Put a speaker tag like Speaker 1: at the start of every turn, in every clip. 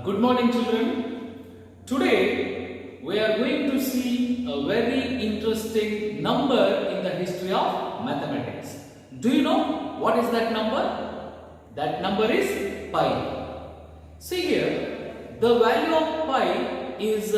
Speaker 1: Good morning, children. Today we are going to see a very interesting number in the history of mathematics. Do you know what is that number? That number is pi. See here, the value of pi is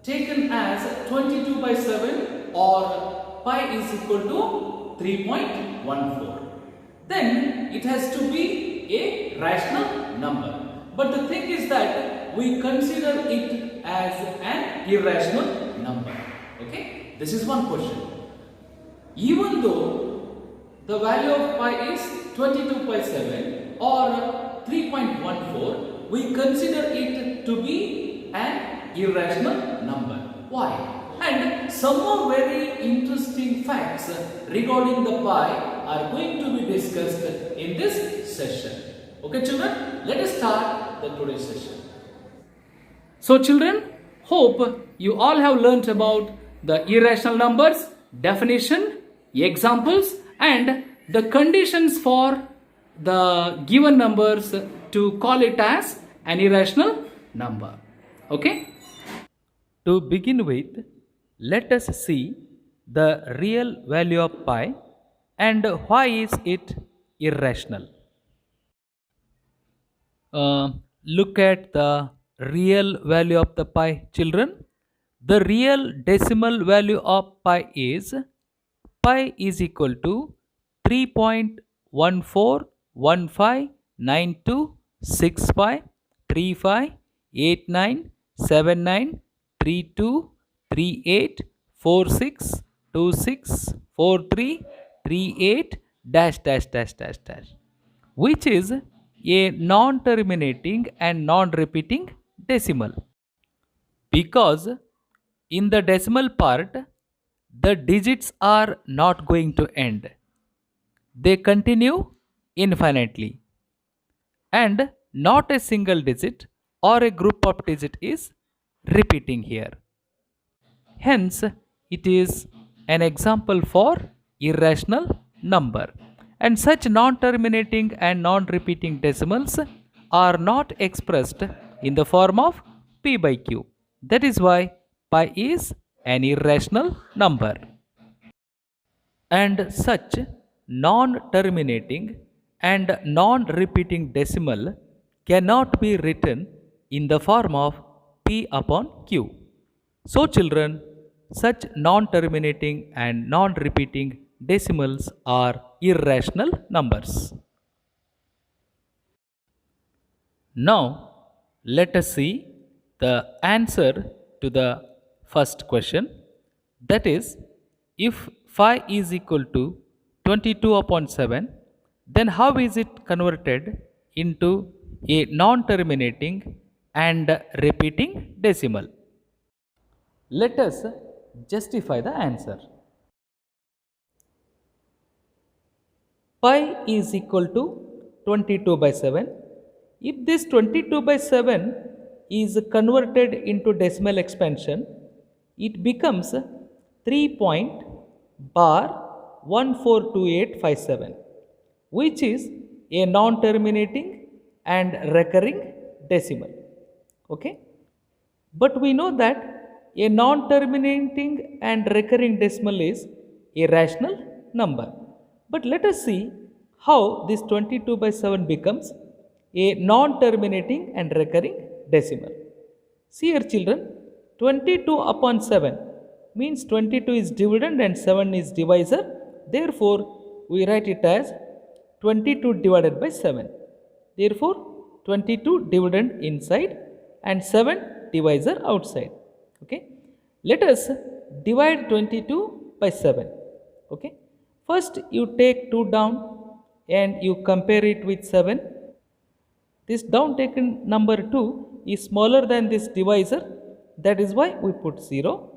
Speaker 1: taken as 22 by 7 or pi is equal to 3.14. Then it has to be a rational number. But the thing is that we consider it as an irrational number. Okay? This is one question. Even though the value of pi is 22 by 7 or 3.14, we consider it to be an irrational number. Why? And some more very interesting facts regarding the pi are going to be discussed in this session. Okay, children, let us start the today's session. So children, hope you all have learnt about the irrational numbers, definition, examples and the conditions for the given numbers to call it as an irrational number. Okay?
Speaker 2: To begin with, let us see the real value of pi and why is it irrational. Look at the real value of the pi, children. The real decimal value of pi is equal to 3.14159265358979323846264338 dash dash dash dash dash, which is a non-terminating and non-repeating decimal, because in the decimal part the digits are not going to end, they continue infinitely and not a single digit or a group of digit is repeating here. Hence it is an example for irrational number. And such non-terminating and non-repeating decimals are not expressed in the form of p by q. That is why pi is an irrational number. And such non-terminating and non-repeating decimal cannot be written in the form of p upon q. So children, such non-terminating and non-repeating decimals are irrational numbers. Now let us see the answer to the first question, that is, if phi is equal to 22 upon 7, then how is it converted into a non-terminating and repeating decimal? Let us justify the answer. Pi is equal to 22 by 7. If this 22 by 7 is converted into decimal expansion, it becomes 3.142857, which is a non-terminating and recurring decimal. Okay? But we know that a non-terminating and recurring decimal is a rational number. But let us see how this 22 by 7 becomes a non-terminating and recurring decimal. See here children, 22 upon 7 means 22 is dividend and 7 is divisor. Therefore, we write it as 22 divided by 7. Therefore, 22 dividend inside and 7 divisor outside. Okay. Let us divide 22 by 7. Okay. First you take 2 down and you compare it with 7. This down taken number 2 is smaller than this divisor, that is why we put 0.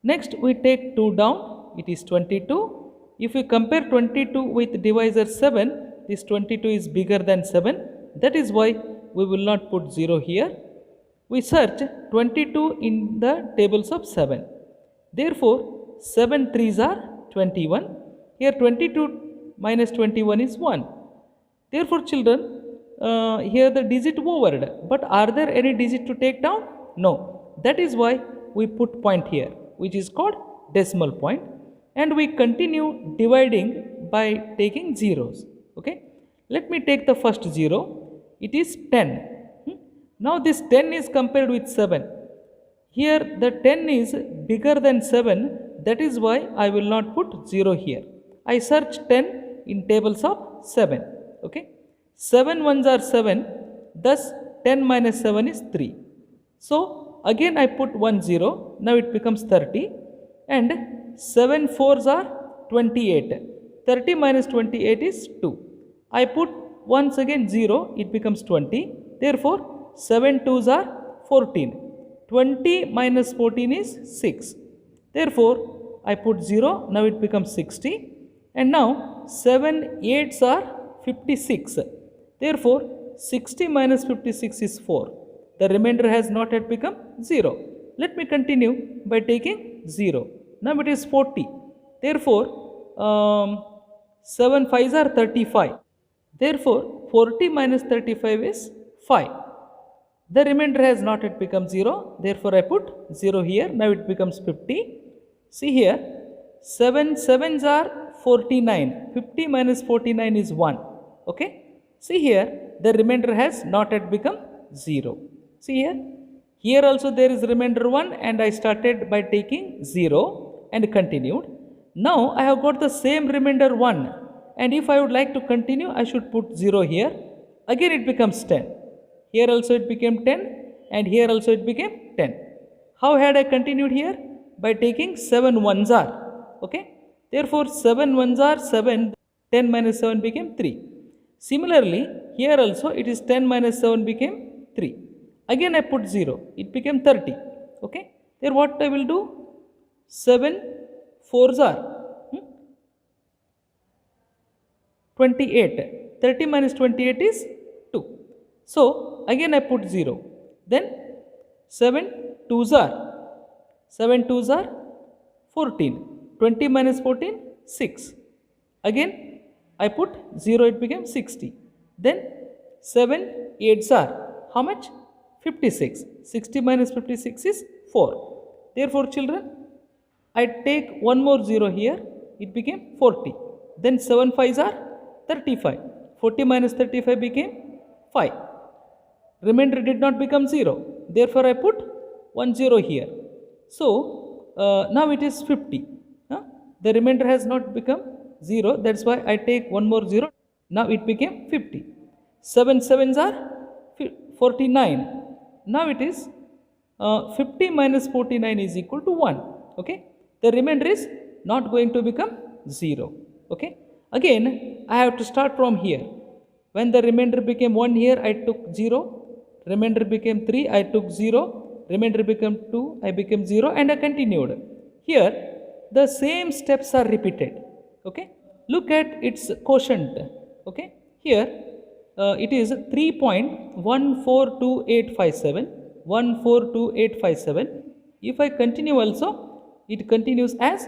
Speaker 2: Next we take 2 down, it is 22. If we compare 22 with divisor 7, this 22 is bigger than 7, that is why we will not put 0 here. We search 22 in the tables of 7. Therefore, 7 threes are 21. Here 22 minus 21 is 1. Therefore, children, here the digit hovered, but are there any digit to take down? No. That is why we put point here, which is called decimal point, and we continue dividing by taking zeros. Okay. Let me take the first 0. It is 10. Now this 10 is compared with 7. Here the 10 is bigger than 7, that is why I will not put 0 here. I search 10 in tables of 7. Okay. 7 ones are 7, thus 10 minus 7 is 3. So again I put 1 0, now it becomes 30, and 7 fours are 28. 30 minus 28 is 2. I put once again 0, it becomes 20. Therefore 7 twos are 14. 20 minus 14 is 6. Therefore I put 0, now it becomes 60, and now 7 eights are 56. Therefore 60 minus 56 is 4. The remainder has not yet become 0. Let me continue by taking 0. Now it is 40. Therefore 7 fives are 35. Therefore 40 minus 35 is 5. The remainder has not yet become 0. Therefore I put 0 here. Now it becomes 50. See here, 7 sevens are 49. 50 minus 49 is 1. Okay. See here, the remainder has not yet become 0. See here, here also there is remainder 1, and I started by taking 0 and continued. Now I have got the same remainder 1, and if I would like to continue, I should put 0 here. Again it becomes 10. Here also it became 10, and here also it became 10. How had I continued here? By taking 7 ones are. Okay. Therefore 7 ones are 7, 10 minus 7 became 3. Similarly, here also it is 10 minus 7 became 3. Again I put 0, it became 30. Okay. There what I will do? 7 fours are 28. 30 minus 28 is 2. So again I put 0. Then 7 twos are 14. 20 minus 14, 6. Again I put 0, it became 60. Then 7 eights are how much? 56. 60 minus 56 is 4. Therefore children, I take one more 0 here, it became 40. Then 7 fives are 35. 40 minus 35 became 5. Remainder did not become 0. Therefore I put 1 0 here. So now it is 50. The remainder has not become 0, that's why I take one more 0. Now it became 50. 7 sevens are 49. Now it is 50 minus 49 is equal to 1. Okay. The remainder is not going to become 0. Okay. Again I have to start from here. When the remainder became 1 here, I took 0. Remainder became 3, I took 0. Remainder became 2, I became 0, and I continued. Here the same steps are repeated. Okay. Look at its quotient. Okay. Here it is 3.142857. 142857. If I continue also, it continues as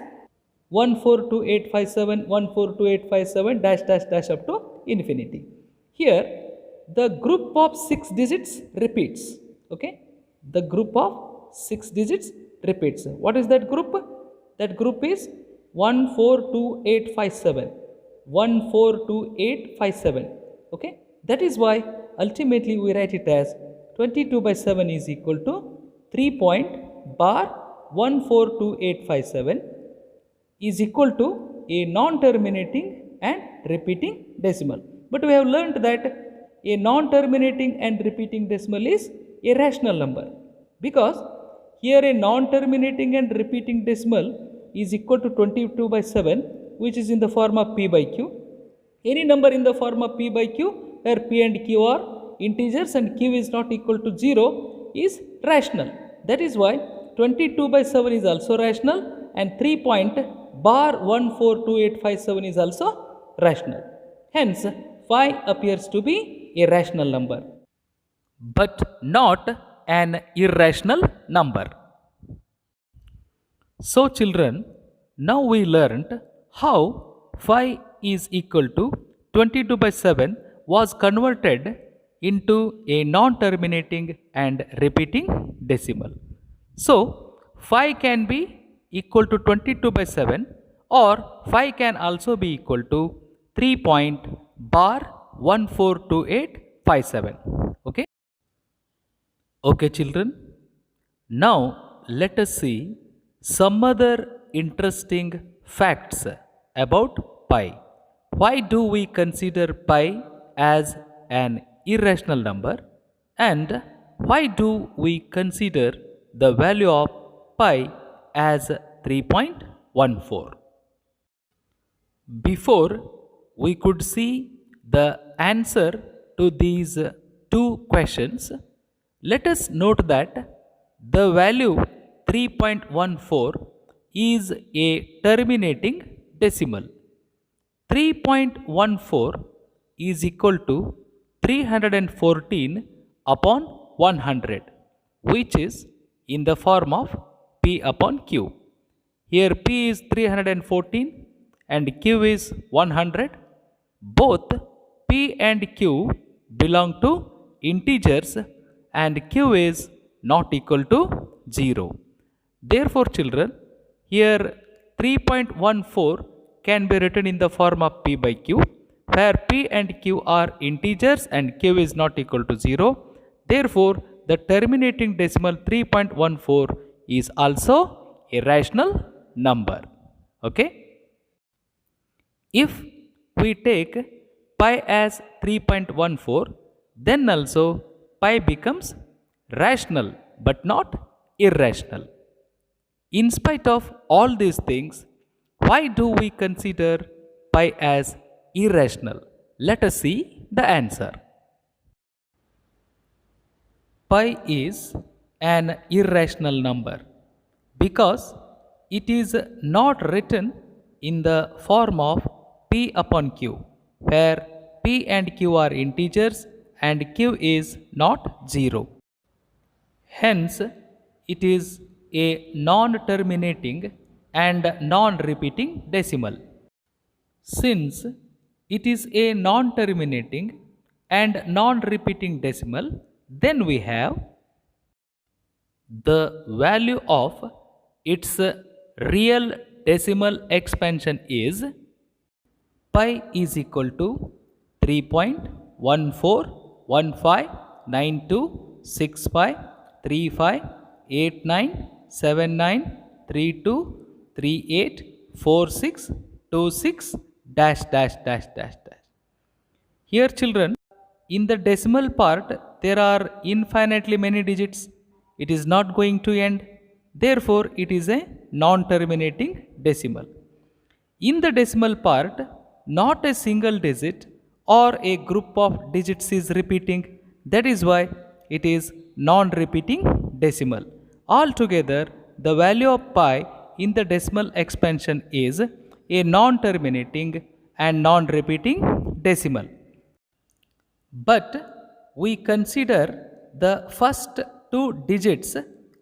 Speaker 2: 142857, 142857 dash dash dash up to infinity. Here the group of 6 digits repeats. Okay. The group of 6 digits repeats. What is that group? That group is 142857. 142857. Okay. That is why ultimately we write it as 22 by 7 is equal to 3.142857 is equal to a non-terminating and repeating decimal. But we have learnt that a non-terminating and repeating decimal is a rational number, because here a non-terminating and repeating decimal is equal to 22 by 7, which is in the form of p by q. Any number in the form of p by q where p and q are integers and q is not equal to 0 is rational. That is why 22 by 7 is also rational and 3 point bar 142857 is also rational. Hence, 5 appears to be a rational number, but not an irrational number. So children, now we learnt how 5 is equal to 22 by 7 was converted into a non-terminating and repeating decimal. So 5 can be equal to 22 by 7 or 5 can also be equal to 3 point bar 142857. Okay? Okay children, now let us see some other interesting facts about pi. Why do we consider pi as an irrational number and why do we consider the value of pi as 3.14? Before we could see the answer to these two questions, let us note that the value 3.14 is a terminating decimal. 3.14 is equal to 314 upon 100, which is in the form of p upon q. Here p is 314 and q is 100. Both p and q belong to integers and q is not equal to 0. Therefore children, here 3.14 can be written in the form of p by q, where p and q are integers and q is not equal to 0. Therefore, the terminating decimal 3.14 is also a rational number. Okay? If we take pi as 3.14, then also pi becomes rational but not irrational. In spite of all these things, why do we consider pi as irrational? Let us see the answer. Pi is an irrational number because it is not written in the form of p upon q, where p and q are integers and q is not 0. Hence, it is a non-terminating and non-repeating decimal. Since it is a non-terminating and non-repeating decimal, then we have the value of its real decimal expansion is pi is equal to 3.1415926535897932384626 dash dash dash dash dash. Here children, in the decimal part there are infinitely many digits. It is not going to end. Therefore, it is a non-terminating decimal. In the decimal part, not a single digit or a group of digits is repeating. That is why it is non-repeating decimal. Altogether, the value of pi in the decimal expansion is a non-terminating and non-repeating decimal. But we consider the first two digits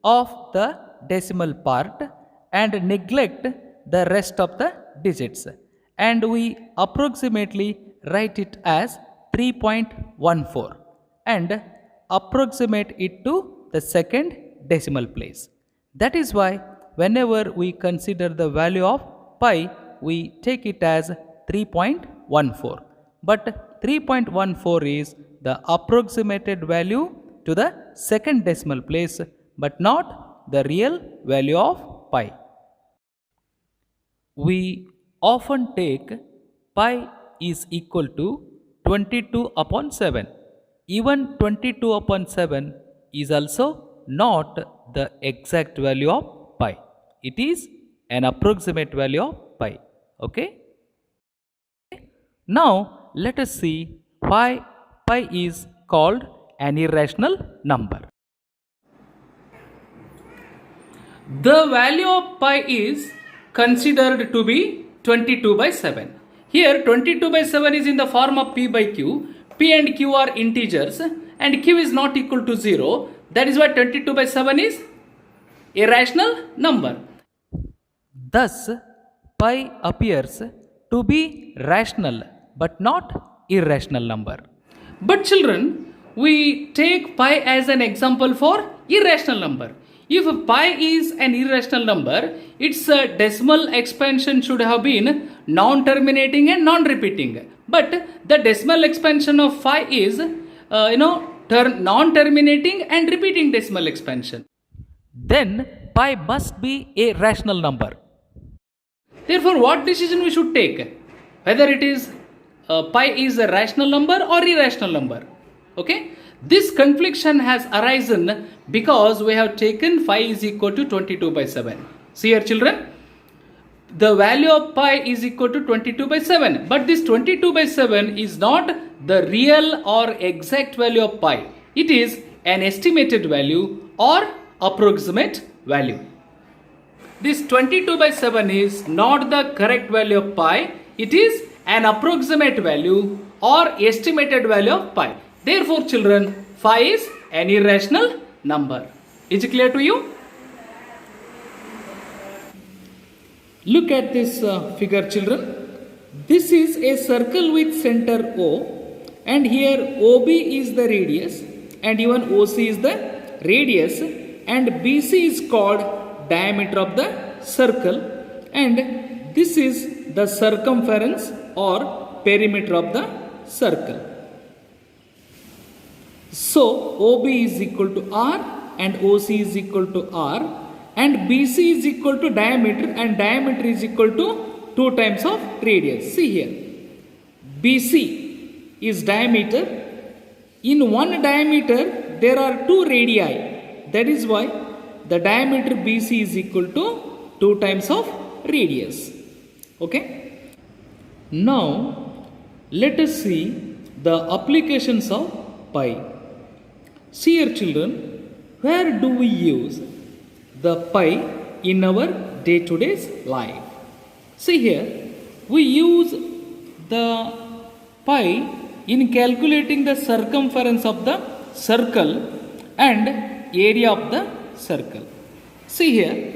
Speaker 2: of the decimal part and neglect the rest of the digits, and we approximately write it as 3.14 and approximate it to the second decimal place. That is why whenever we consider the value of pi, we take it as 3.14. But 3.14 is the approximated value to the second decimal place, but not the real value of pi. We often take pi is equal to 22 upon 7. Even 22 upon 7 is also not the exact value of pi. It is an approximate value of pi. Okay. Now let us see why pi is called an irrational number.
Speaker 1: The value of pi is considered to be 22 by 7. Here 22 by 7 is in the form of p by q. P and q are integers and q is not equal to 0. That is why 22 by 7 is a rational number.
Speaker 2: Thus, pi appears to be rational but not irrational number.
Speaker 1: But children, we take pi as an example for irrational number. If pi is an irrational number, its decimal expansion should have been non-terminating and non-repeating. But the decimal expansion of phi is, non-terminating and repeating decimal expansion.
Speaker 2: Then pi must be a rational number.
Speaker 1: Therefore, what decision we should take? Whether it is pi is a rational number or irrational number. Okay? This confliction has arisen because we have taken phi is equal to 22 by 7. See here children, the value of pi is equal to 22 by 7. But this 22 by 7 is not the real or exact value of pi. It is an estimated value or approximate value. This 22 by 7 is not the correct value of pi. It is an approximate value or estimated value of pi. Therefore, children, phi is an irrational number. Is it clear to you? Look at this figure, children. This is a circle with center O, and here OB is the radius, and even OC is the radius, and BC is called diameter of the circle, and this is the circumference or perimeter of the circle. So OB is equal to R and OC is equal to R, and BC is equal to diameter, and diameter is equal to 2 times of radius. See here, BC is diameter. In one diameter there are 2 radii. That is why the diameter BC is equal to 2 times of radius. Okay. Now let us see the applications of pi. See here children, where do we use the pi in our day-to-day life? See here, we use the pi in calculating the circumference of the circle and area of the circle. See here,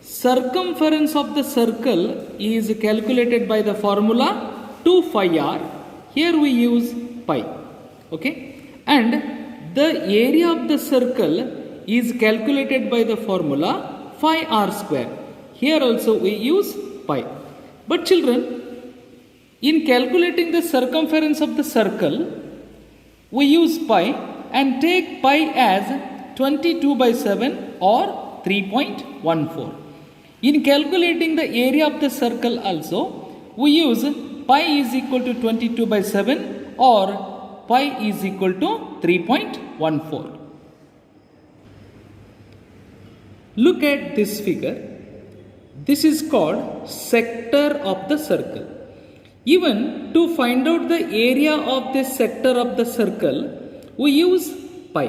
Speaker 1: circumference of the circle is calculated by the formula 2 pi r. Here we use pi. Okay, and the area of the circle is calculated by the formula phi r square. Here also we use pi. But children, in calculating the circumference of the circle, we use pi and take pi as 22 by 7 or 3.14. In calculating the area of the circle also, we use pi is equal to 22 by 7 or pi is equal to 3.14. Look at this figure. This is called sector of the circle. Even to find out the area of this sector of the circle, we use pi,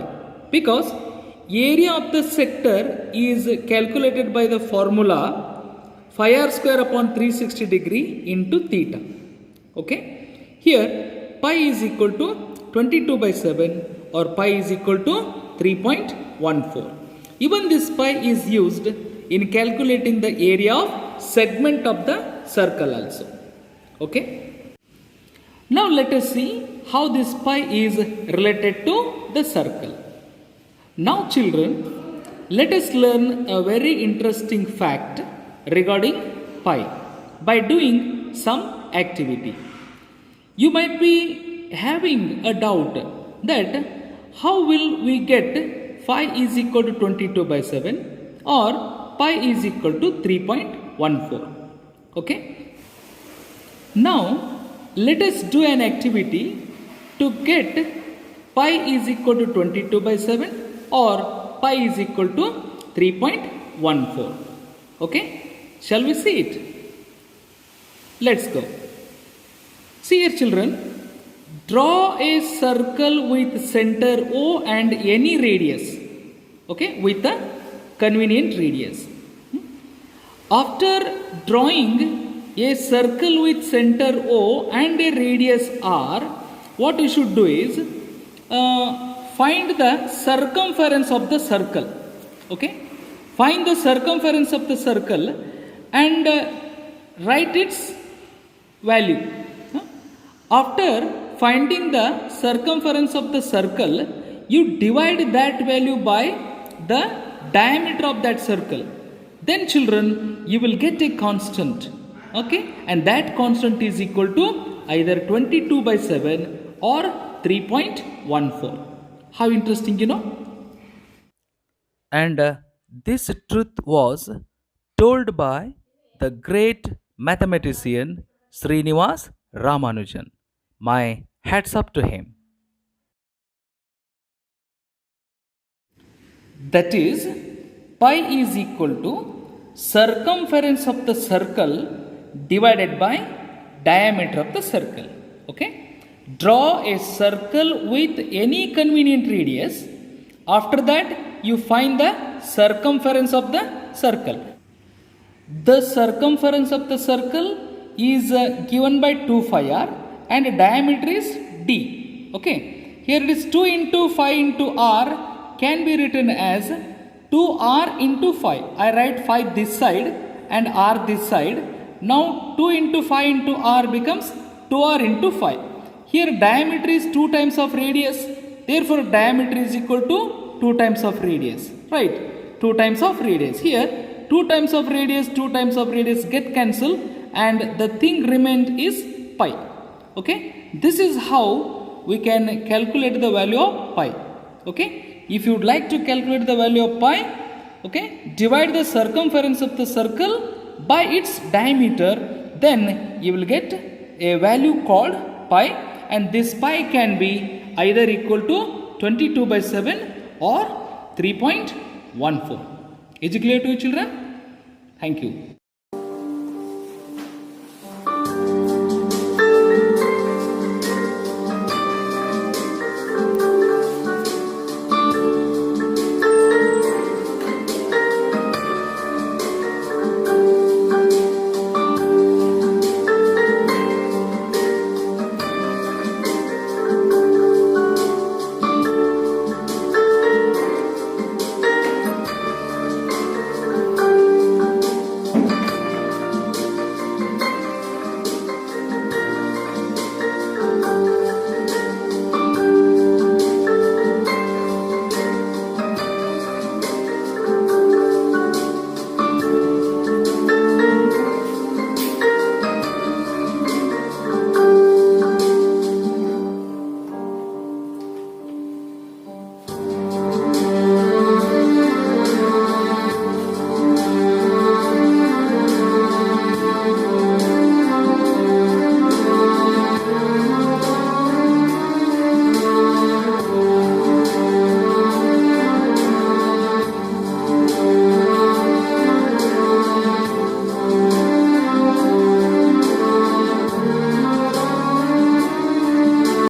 Speaker 1: because area of the sector is calculated by the formula phi r square upon 360 degree into theta. Okay. Here pi is equal to 22 by 7 or pi is equal to 3.14. Even this pi is used in calculating the area of segment of the circle also. Okay. Now let us see how this pi is related to the circle. Now children, let us learn a very interesting fact regarding pi by doing some activity. You might be having a doubt that how will we get phi is equal to 22 by 7 or pi is equal to 3.14. Okay. Now let us do an activity to get pi is equal to 22 by 7 or pi is equal to 3.14. Okay. Shall we see it? Let's go. See here children, draw a circle with center O and any radius, okay, with a convenient radius. After drawing a circle with center O and a radius R, what you should do is find the circumference of the circle, okay. Find the circumference of the circle and write its value. After finding the circumference of the circle, you divide that value by the diameter of that circle. Then children, you will get a constant, okay, and that constant is equal to either 22/7 or 3.14. How interesting, you know.
Speaker 2: And this truth was told by the great mathematician Srinivas Ramanujan. My hats up to him.
Speaker 1: That is, pi is equal to circumference of the circle divided by diameter of the circle, okay. Draw a circle with any convenient radius. After that, you find the circumference of the circle. The circumference of the circle is given by 2 pi r and diameter is d, okay. Here it is 2 into 5 into r can be written as 2r into 5. I write 5 this side and r this side. Now 2 into 5 into r becomes 2r into 5. Here diameter is 2 times of radius. Therefore diameter is equal to 2 times of radius, right? 2 times of radius. Here 2 times of radius, 2 times of radius get cancelled and the thing remained is pi, okay. This is how we can calculate the value of pi, okay. If you would like to calculate the value of pi, okay, divide the circumference of the circle by its diameter, then you will get a value called pi, and this pi can be either equal to 22/7 or 3.14. Is it clear to you children? Thank you.